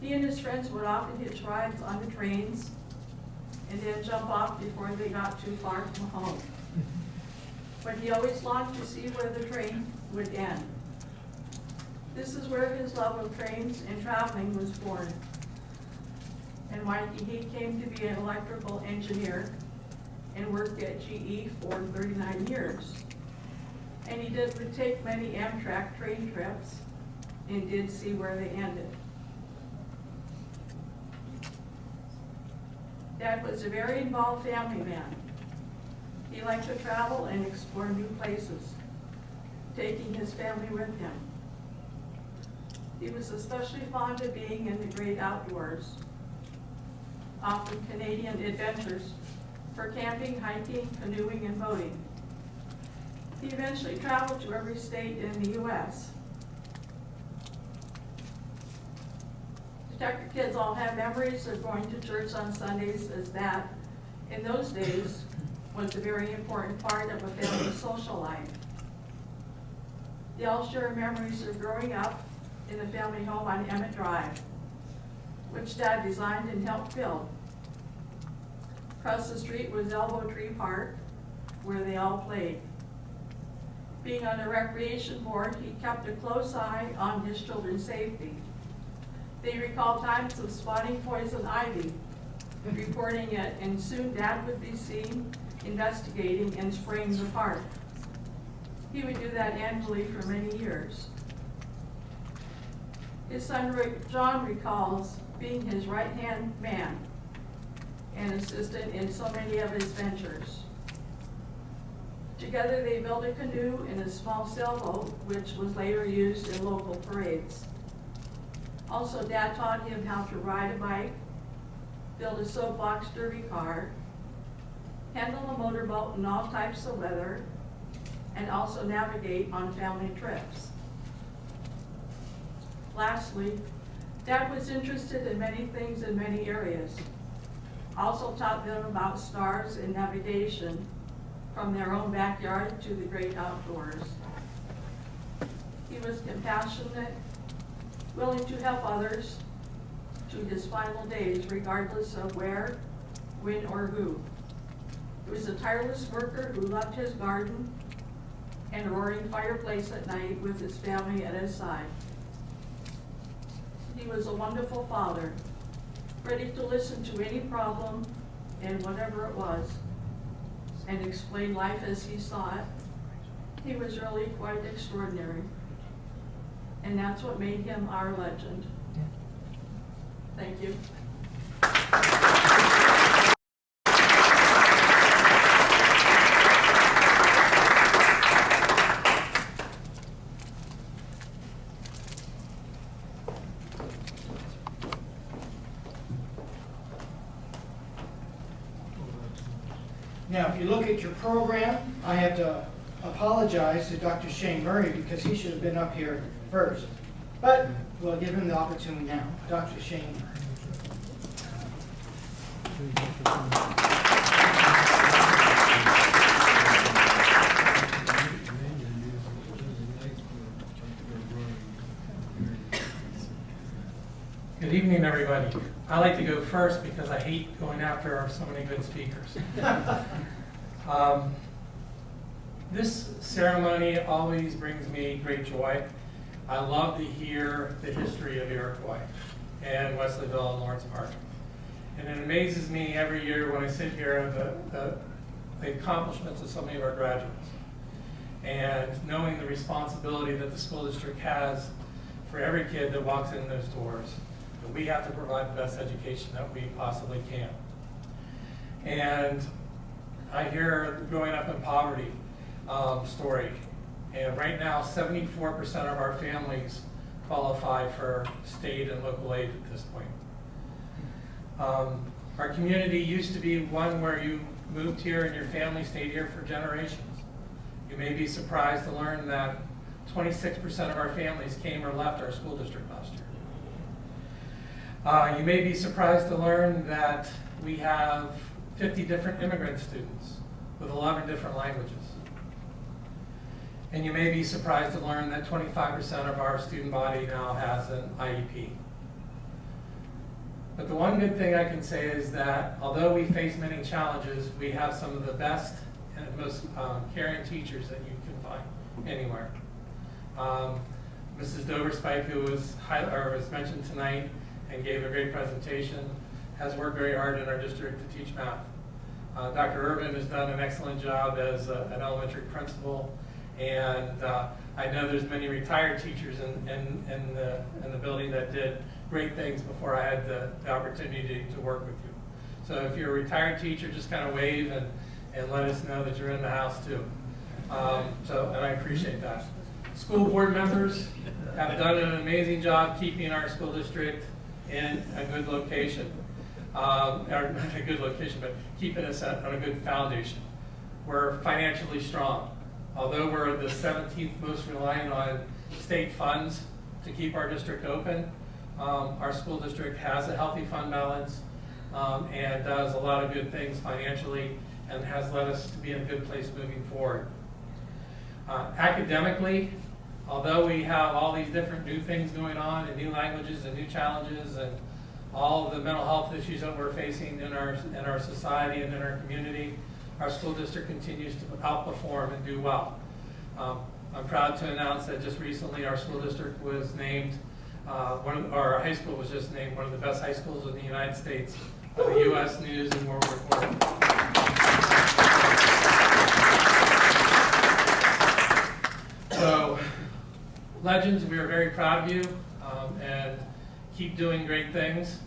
He and his friends would often hitch rides on the trains and then jump off before they got too far from home. But he always longed to see where the train would end. This is where his love of trains and traveling was born, and why he came to be an electrical engineer and worked at GE for 39 years. And he did take many Amtrak train trips and did see where they ended. Dad was a very involved family man. He liked to travel and explore new places, taking his family with him. He was especially fond of being in the great outdoors, often Canadian adventures for camping, hiking, canoeing, and boating. He eventually traveled to every state in the U.S. The Tucker kids all have memories of going to church on Sundays, as that, in those days, was a very important part of a family's social life. They all share memories of growing up in the family home on Emmett Drive, which Dad designed and helped build. Across the street was Elbow Tree Park, where they all played. Being on the recreation board, he kept a close eye on his children's safety. They recall times of spotting poison ivy, reporting it, and soon Dad would be seen investigating and spraying the park. He would do that annually for many years. His son John recalls being his right-hand man and assistant in so many of his ventures. Together they built a canoe and a small sailboat, which was later used in local parades. Also, Dad taught him how to ride a bike, build a soapbox derby car, handle a motorboat in all types of weather, and also navigate on family trips. Lastly, Dad was interested in many things in many areas. Also taught them about stars and navigation from their own backyard to the great outdoors. He was compassionate, willing to help others to his final days, regardless of where, when, or who. He was a tireless worker who loved his garden and a roaring fireplace at night with his family at his side. He was a wonderful father, ready to listen to any problem and whatever it was, and explain life as he saw it. He was really quite extraordinary. And that's what made him our legend. Thank you. Now, if you look at your program, I have to apologize to Dr. Shane Murray because he should have been up here first. But we'll give him the opportunity now. Dr. Shane Murray. Good evening, everybody. I like to go first because I hate going after so many good speakers. This ceremony always brings me great joy. I love to hear the history of Iroquois and Wesleyville and Lawrence Park. And it amazes me every year when I sit here the accomplishments of so many of our graduates. And knowing the responsibility that the school district has for every kid that walks in those doors, that we have to provide the best education that we possibly can. And I hear growing up in poverty story. And right now, 74% of our families qualify for state and local aid at this point. Our community used to be one where you moved here and your family stayed here for generations. You may be surprised to learn that 26% of our families came or left our school district last year. You may be surprised to learn that we have 50 different immigrant students with 11 different languages. And you may be surprised to learn that 25% of our student body now has an IEP. But the one good thing I can say is that although we face many challenges, we have some of the best and most caring teachers that you can find anywhere. Mrs. Doverspike, who was mentioned tonight and gave a great presentation, has worked very hard in our district to teach math. Dr. Urban has done an excellent job as an elementary principal, and I know there's many retired teachers in the building that did great things before I had the opportunity to work with you. So if you're a retired teacher, just kind of wave and let us know that you're in the house too. And I appreciate that. School board members have done an amazing job keeping our school district in a good location. Or not a good location, but keeping us on a good foundation. We're financially strong. Although we're the 17th most reliant on state funds to keep our district open, our school district has a healthy fund balance and does a lot of good things financially and has led us to be in a good place moving forward. Academically, although we have all these different new things going on and new languages and new challenges and all of the mental health issues that we're facing in our society and in our community, our school district continues to outperform and do well. I'm proud to announce that just recently our school district was named, our high school was just named one of the best high schools in the United States by the U.S. News and World Report. So, legends, we are very proud of you and keep doing great things.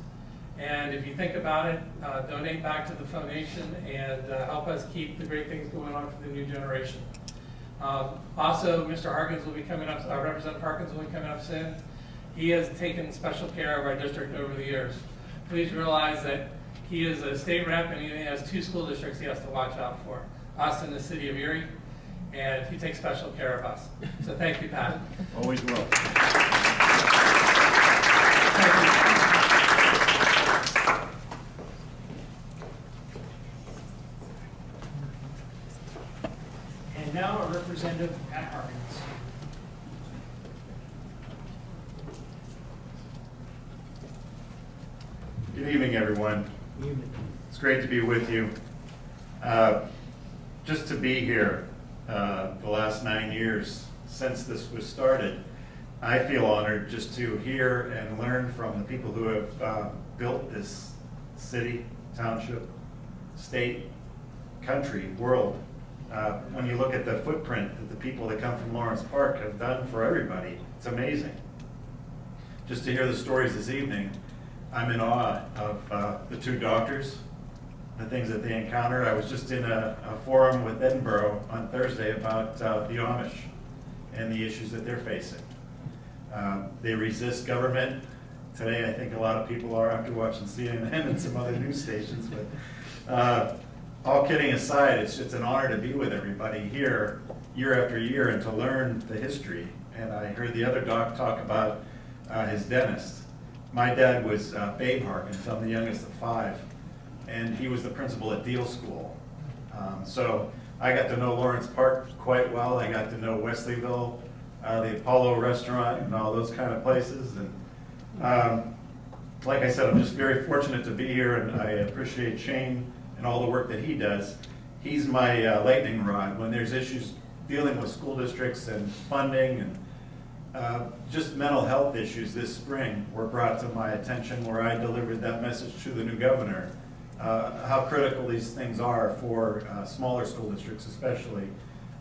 And if you think about it, donate back to the foundation and help us keep the great things going on for the new generation. Also, Mr. Harkins will be coming up, Representative Harkins will be coming up soon. He has taken special care of our district over the years. Please realize that he is a state rep and he has 2 school districts he has to watch out for, us and the city of Erie, and he takes special care of us. So thank you, Pat. Always will. Thank you. And now our representative, Pat Harkins. Good evening, everyone. It's great to be with you. Just to be here the last 9 years since this was started, I feel honored just to hear and learn from the people who have built this city, township, state, country, world. When you look at the footprint that the people that come from Lawrence Park have done for everybody, it's amazing. Just to hear the stories this evening, I'm in awe of the two doctors, the things that they encountered. I was just in a forum with Edinburgh on Thursday about the Amish and the issues that they're facing. They resist government. Today, I think a lot of people are after watching CNN and some other news stations. But all kidding aside, it's an honor to be with everybody here year after year and to learn the history. And I heard the other doc talk about his dentist. My dad was Babe Harkins. I'm the youngest of 5. And he was the principal at Deal School. So I got to know Lawrence Park quite well. I got to know Wesleyville, the Apollo restaurant and all those kind of places. And like I said, I'm just very fortunate to be here, and I appreciate Shane and all the work that he does. He's my lightning rod when there's issues dealing with school districts and funding and just mental health issues this spring were brought to my attention, where I delivered that message to the new governor, how critical these things are for smaller school districts especially,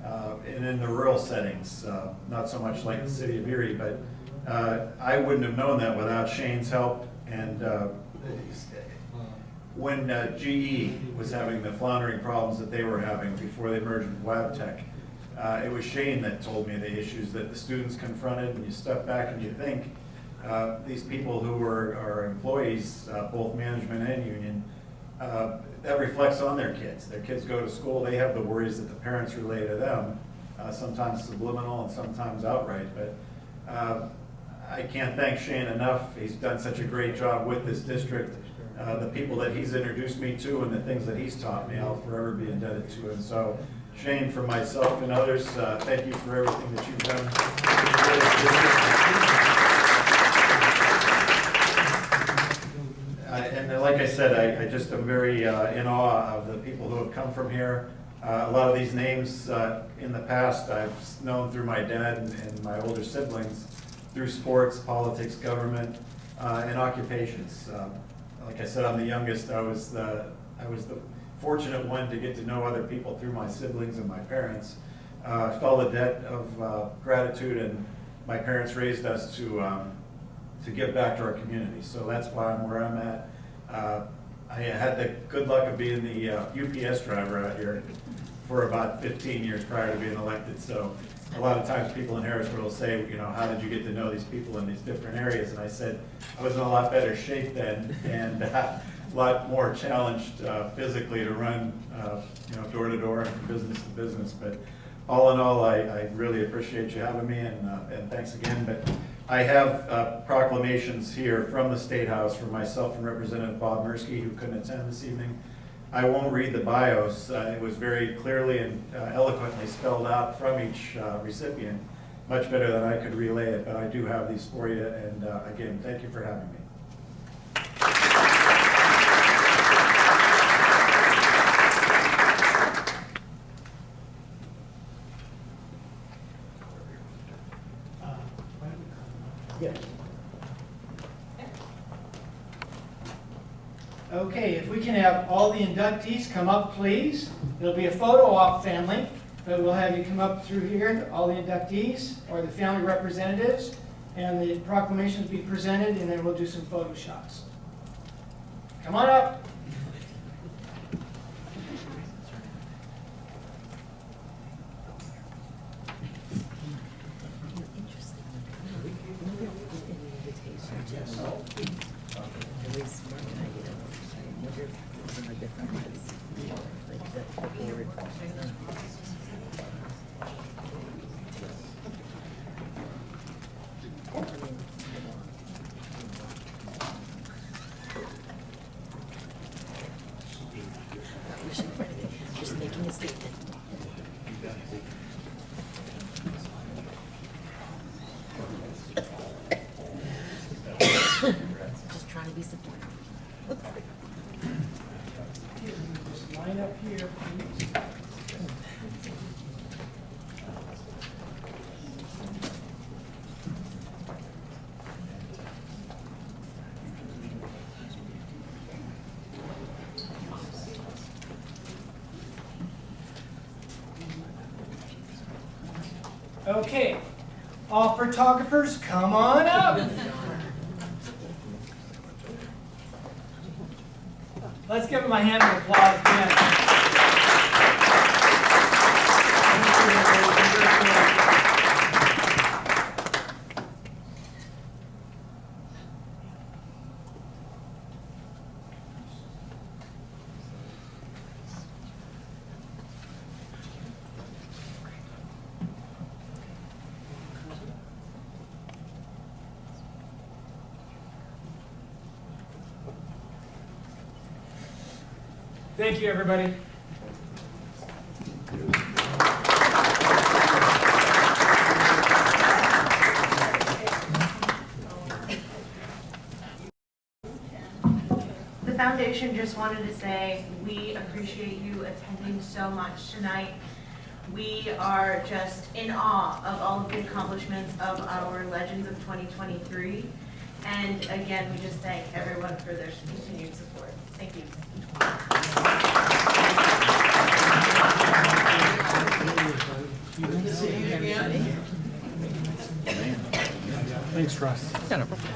and in the rural settings, not so much like the city of Erie, but I wouldn't have known that without Shane's help. And when GE was having the floundering problems that they were having before they merged with WabTech, it was Shane that told me the issues that the students confronted. And you step back and you think, these people who are employees, both management and union, that reflects on their kids. Their kids go to school, they have the worries that the parents relay to them, sometimes subliminal and sometimes outright. But I can't thank Shane enough. He's done such a great job with this district. The people that he's introduced me to and the things that he's taught me, I'll forever be indebted to him. So Shane, for myself and others, thank you for everything that you've done for this district. And like I said, I just am very in awe of the people who have come from here. A lot of these names in the past I've known through my dad and my older siblings, through sports, politics, government, and occupations. Like I said, I'm the youngest. I was the fortunate one to get to know other people through my siblings and my parents. I felt a debt of gratitude, and my parents raised us to give back to our community. So that's why I'm where I'm at. I had the good luck of being the UPS driver out here for about 15 years prior to being elected. So a lot of times people in Harrisburg will say, you know, how did you get to know these people in these different areas? And I said, I was in a lot better shape then, and a lot more challenged physically to run, door to door and from business to business. But all in all, I really appreciate you having me, and thanks again. But I have proclamations here from the State House from myself and Representative Bob Mirsky, who couldn't attend this evening. I won't read the bios. It was very clearly and eloquently spelled out from each recipient, much better than I could relay it, but I do have these for you, and again, thank you for having me. Okay, if we can have all the inductees come up, please. There'll be a photo op, family, but we'll have you come up through here, all the inductees or the family representatives, and the proclamations be presented, and then we'll do some photo shots. Come on up. Just making a statement. Just trying to be supportive. Just line up here, please. Okay, all photographers, come on up. Let's give them a hand of applause again. Thank you, everybody. The foundation just wanted to say we appreciate you attending so much tonight. We are just in awe of all of the accomplishments of our Legends of 2023. And again, we just thank everyone for their continued support. Thank you. Thanks, Russ.